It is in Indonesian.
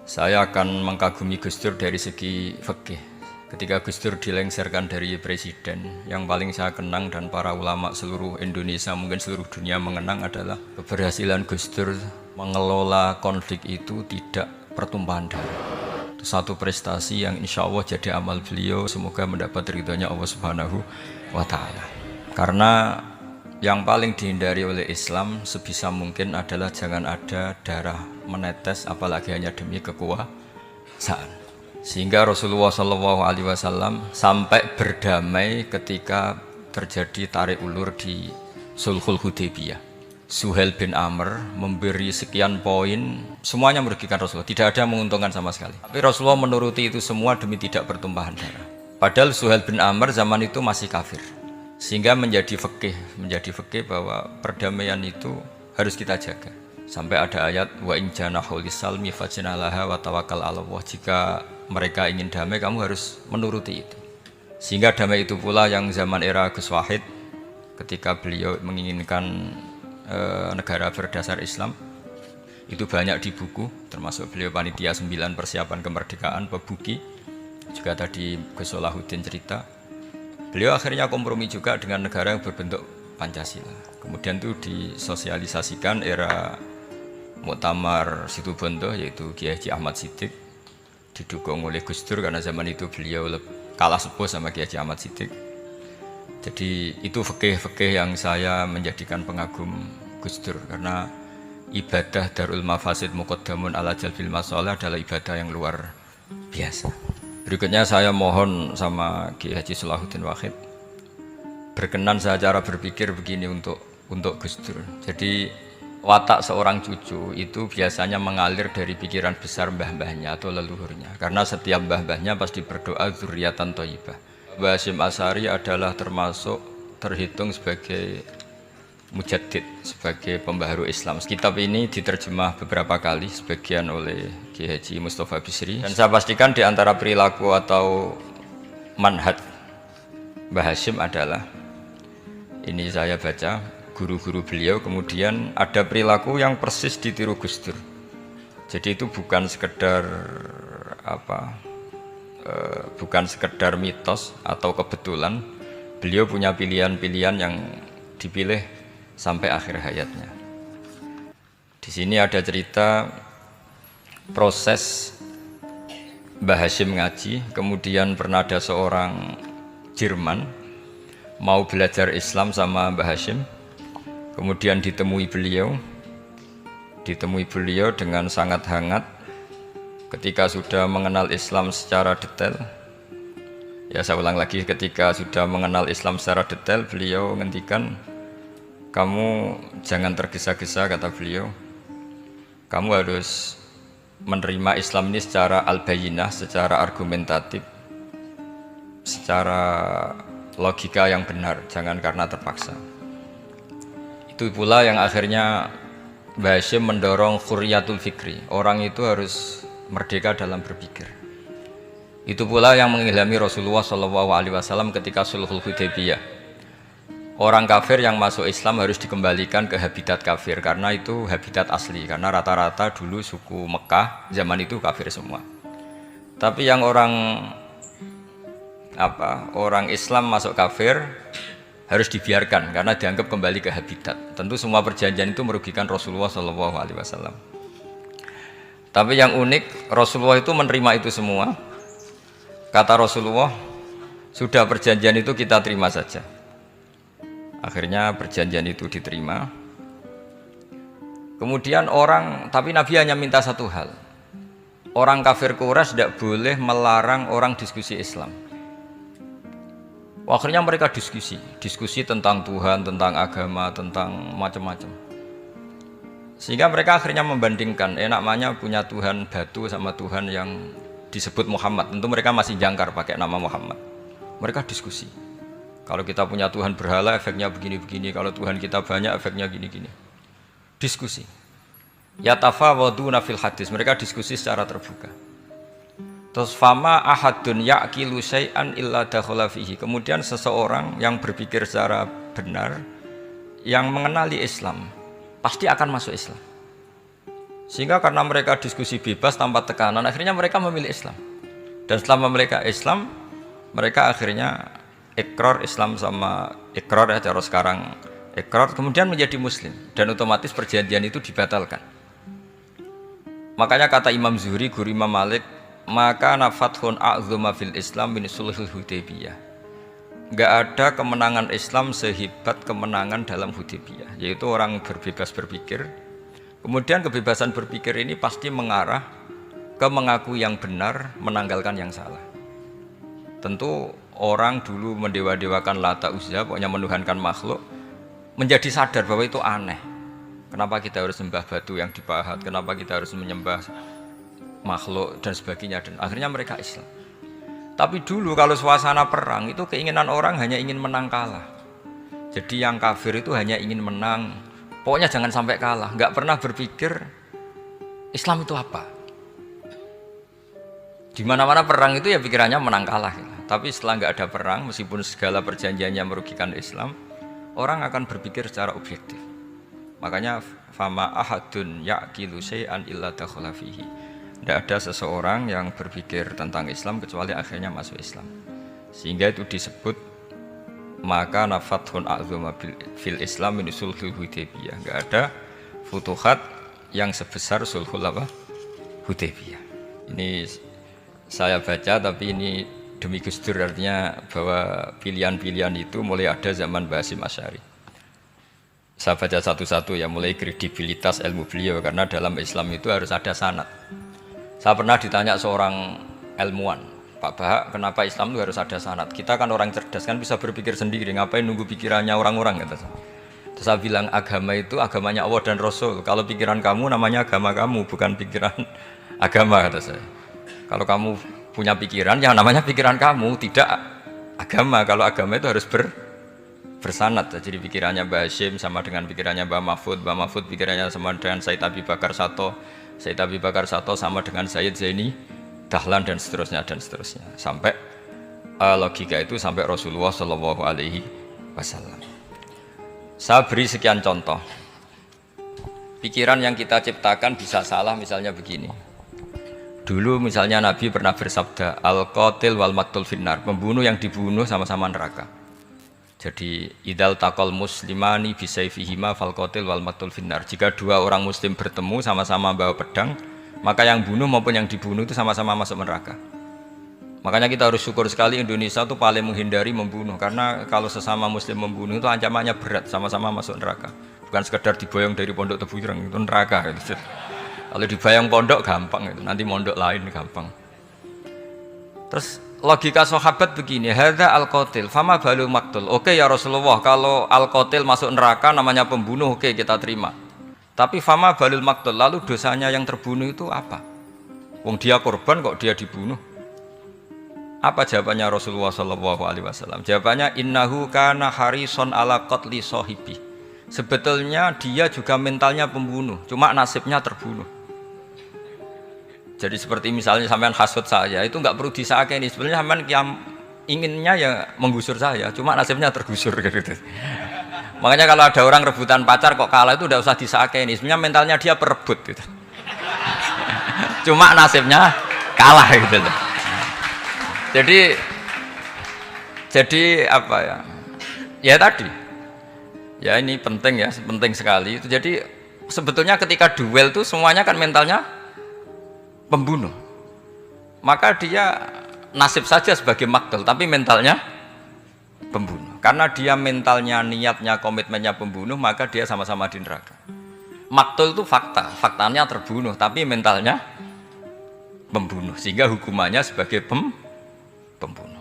Saya akan mengkagumi Gus Dur dari segi fikih. Ketika Gus Dur dilengsarkan dari presiden, yang paling saya kenang dan para ulama seluruh Indonesia, mungkin seluruh dunia mengenang adalah keberhasilan Gus Dur mengelola konflik itu tidak pertumpahan darah. Itu satu prestasi yang insya Allah jadi amal beliau, semoga mendapat ridhonya Allah Subhanahu wa Ta'ala. Karena yang paling dihindari oleh Islam sebisa mungkin adalah jangan ada darah menetes, apalagi hanya demi kekuasaan. Sehingga Rasulullah SAW sampai berdamai ketika terjadi tarik ulur di Sulhul Hudaybiyah. Suhail bin Amr memberi sekian poin, semuanya merugikan Rasulullah, tidak ada yang menguntungkan sama sekali. Tapi Rasulullah menuruti itu semua demi tidak pertumpahan darah. Padahal Suhail bin Amr zaman itu masih kafir. Sehingga menjadi fikih bahwa perdamaian itu harus kita jaga. Sampai ada ayat wa in janahu lisalmi fajnalaha wa tawakkal 'ala Allah. Jika mereka ingin damai, kamu harus menuruti itu. Sehingga damai itu pula yang zaman era Gus Wahid, ketika beliau menginginkan negara berdasar Islam, itu banyak di buku, termasuk beliau panitia 9 persiapan kemerdekaan Pebuki, juga tadi Gus Solahuddin cerita. Beliau akhirnya kompromi juga dengan negara yang berbentuk Pancasila. Kemudian itu disosialisasikan era Muktamar Situbondo, yaitu Kiai Haji Ahmad Siddiq, didukung oleh Gus Dur karena zaman itu beliau kalah sepuh sama Kiai Haji Ahmad Siddiq. Jadi itu fikih yang saya menjadikan pengagum Gus Dur, karena ibadah Darul Mafasid Muqaddamun ala Jalbil Masalah adalah ibadah yang luar biasa. Berikutnya saya mohon sama Kiai Haji Solahuddin Wahid berkenan saya cara berpikir begini untuk Gus Dur. Jadi watak seorang cucu itu biasanya mengalir dari pikiran besar mbah-mbahnya atau leluhurnya, karena setiap mbah-mbahnya pasti berdoa dzurriatan thayyibah. Mbah Hasyim Asy'ari adalah terhitung sebagai mujaddid, sebagai pembaharu Islam. Kitab ini diterjemah beberapa kali, sebagian oleh Kiai Haji Mustafa Bisri, dan saya pastikan di antara perilaku atau manhaj Mbah Hasyim adalah, ini saya baca guru-guru beliau, kemudian ada perilaku yang persis ditiru Gus Dur. Jadi itu bukan sekedar bukan sekedar mitos atau kebetulan, beliau punya pilihan-pilihan yang dipilih sampai akhir hayatnya. Di sini ada cerita proses Mbah Hasyim ngaji, kemudian pernah ada seorang Jerman mau belajar Islam sama Mbah Hasyim, kemudian ditemui beliau dengan sangat hangat. Ketika sudah mengenal Islam secara detail, ya saya ulang lagi, ketika sudah mengenal Islam secara detail, beliau ngendikan, kamu jangan tergesa-gesa, kata beliau. Kamu harus menerima Islam ini secara al-bayyinah, secara argumentatif, secara logika yang benar, jangan karena terpaksa. Itu pula yang akhirnya Mbah Hasyim mendorong khurriyatul fikri. Orang itu harus merdeka dalam berpikir. Itu pula yang mengilhami Rasulullah SAW ketika Sulhul Hudaybiyah. Orang kafir yang masuk Islam harus dikembalikan ke habitat kafir, karena itu habitat asli, karena rata-rata dulu suku Mekah zaman itu kafir semua. Tapi yang orang Islam masuk kafir harus dibiarkan karena dianggap kembali ke habitat. Tentu semua perjanjian itu merugikan Rasulullah SAW. Tapi yang unik, Rasulullah itu menerima itu semua. Kata Rasulullah, sudah perjanjian itu kita terima saja. Akhirnya perjanjian itu diterima. Kemudian tapi Nabi hanya minta satu hal. Orang kafir Quraisy tidak boleh melarang orang diskusi Islam. Akhirnya mereka diskusi tentang Tuhan, tentang agama, tentang macam-macam. Sehingga mereka akhirnya membandingkan, namanya punya Tuhan batu sama Tuhan yang disebut Muhammad. Tentu mereka masih jangkar pakai nama Muhammad. Mereka diskusi. Kalau kita punya Tuhan berhala, efeknya begini-begini. Kalau Tuhan kita banyak, efeknya gini-gini. Diskusi. Yatafawaduna fil hadis. Mereka diskusi secara terbuka. Terus fama ahadun ya'qilu syai'an illa dakhala fihi. Kemudian seseorang yang berpikir secara benar, yang mengenali Islam, pasti akan masuk Islam. Sehingga karena mereka diskusi bebas tanpa tekanan, akhirnya mereka memilih Islam. Dan setelah mereka Islam, mereka akhirnya ikrar Islam sama ikrar ya cara sekarang ikrar, kemudian menjadi Muslim dan otomatis perjanjian itu dibatalkan. Makanya kata Imam Zuhri, guru Imam Malik, maka nafathun a'zuma fil Islam min sulhul Hudaybiyah. Enggak ada kemenangan Islam sehebat kemenangan dalam Hudaybiyah, yaitu orang berbebas berpikir. Kemudian kebebasan berpikir ini pasti mengarah ke mengakui yang benar, menanggalkan yang salah. Tentu orang dulu mendewa-dewakan Lata Uzza, pokoknya menuhankan makhluk, menjadi sadar bahwa itu aneh. Kenapa kita harus sembah batu yang dipahat, kenapa kita harus menyembah makhluk dan sebagainya, dan akhirnya mereka Islam. Tapi dulu kalau suasana perang itu keinginan orang hanya ingin menang kalah. Jadi yang kafir itu hanya ingin menang, pokoknya jangan sampai kalah, nggak pernah berpikir Islam itu apa. Di mana-mana perang itu ya pikirannya menang kalah. Tapi setelah nggak ada perang, meskipun segala perjanjiannya merugikan Islam, orang akan berpikir secara objektif. Makanya fama ahadun yaqilu syai'an illa dakhala fihi. Tidak ada seseorang yang berpikir tentang Islam kecuali akhirnya masuk Islam. Sehingga itu disebut maka nafathun a'zuma fil Islam min sulhul Hudaybiyah. Enggak ada futuhat yang sebesar sulhul Hudaybiyah. Ini saya baca, tapi ini demi Gus Dur, artinya bahwa pilihan-pilihan itu mulai ada zaman Mbah Hasyim Asy'ari. Saya baca satu-satu ya, mulai kredibilitas ilmu beliau, karena dalam Islam itu harus ada sanad. Saya pernah ditanya seorang ilmuwan, Pak Bahak, kenapa Islam itu harus ada sanad? Kita kan orang cerdas, kan bisa berpikir sendiri, ngapain nunggu pikirannya orang-orang, kata saya. Terus saya bilang agama itu agamanya Allah dan Rasul. Kalau pikiran kamu namanya agama kamu, bukan pikiran agama, kata saya. Kalau kamu punya pikiran, yang namanya pikiran kamu, tidak agama. Kalau agama itu harus bersanad. Jadi pikirannya Mbah Hasyim sama dengan pikirannya Mbah Mahfud pikirannya sama dengan Said Abi Bakar Sato sama dengan Sayyid Zaini Dahlan, dan seterusnya sampai logika itu sampai Rasulullah Shallallahu Alaihi Wasallam. Saya beri sekian contoh. Pikiran yang kita ciptakan bisa salah, misalnya begini. Dulu misalnya Nabi pernah bersabda, al-qatil wal maktul finnar, pembunuh yang dibunuh sama-sama neraka. Jadi idal taqal muslimani bisayfihima fal qatil wal maktul finnar. Jika dua orang muslim bertemu sama-sama bawa pedang, maka yang bunuh maupun yang dibunuh itu sama-sama masuk neraka. Makanya kita harus syukur sekali Indonesia itu paling menghindari membunuh, karena kalau sesama muslim membunuh itu ancamannya berat, sama-sama masuk neraka. Bukan sekedar diboyong dari pondok Tebu Ireng, itu neraka gitu. Kalau dibayang pondok gampang itu, nanti mondok lain gampang. Terus logika sahabat begini, hadza al-qatil fama balu maktul. Oke ya Rasulullah, kalau al-qatil masuk neraka namanya pembunuh, oke kita terima. Tapi fama balul maktul, lalu dosanya yang terbunuh itu apa? Wong dia korban kok dia dibunuh? Apa jawabannya Rasulullah Shallallahu Alaihi Wasallam? Jawabannya innahu kana harison ala qatli sahibi. Sebetulnya dia juga mentalnya pembunuh, cuma nasibnya terbunuh. Jadi seperti misalnya sampean hasut saya, itu nggak perlu disakeni. Sebenarnya sampean yang inginnya ya menggusur saya, cuma nasibnya tergusur gitu. Makanya kalau ada orang rebutan pacar kok kalah itu udah usah disakeni. Sebenarnya mentalnya dia perebut gitu. Cuma nasibnya kalah gitu. Jadi apa ya? Ya tadi. Ya ini penting ya, penting sekali. Itu jadi sebetulnya ketika duel tuh semuanya kan mentalnya pembunuh. Maka dia nasib saja sebagai maktul, tapi mentalnya pembunuh. Karena dia mentalnya, niatnya, komitmennya pembunuh, maka dia sama-sama di neraka. Maktul itu fakta, faktanya terbunuh, tapi mentalnya pembunuh, sehingga hukumannya sebagai pembunuh.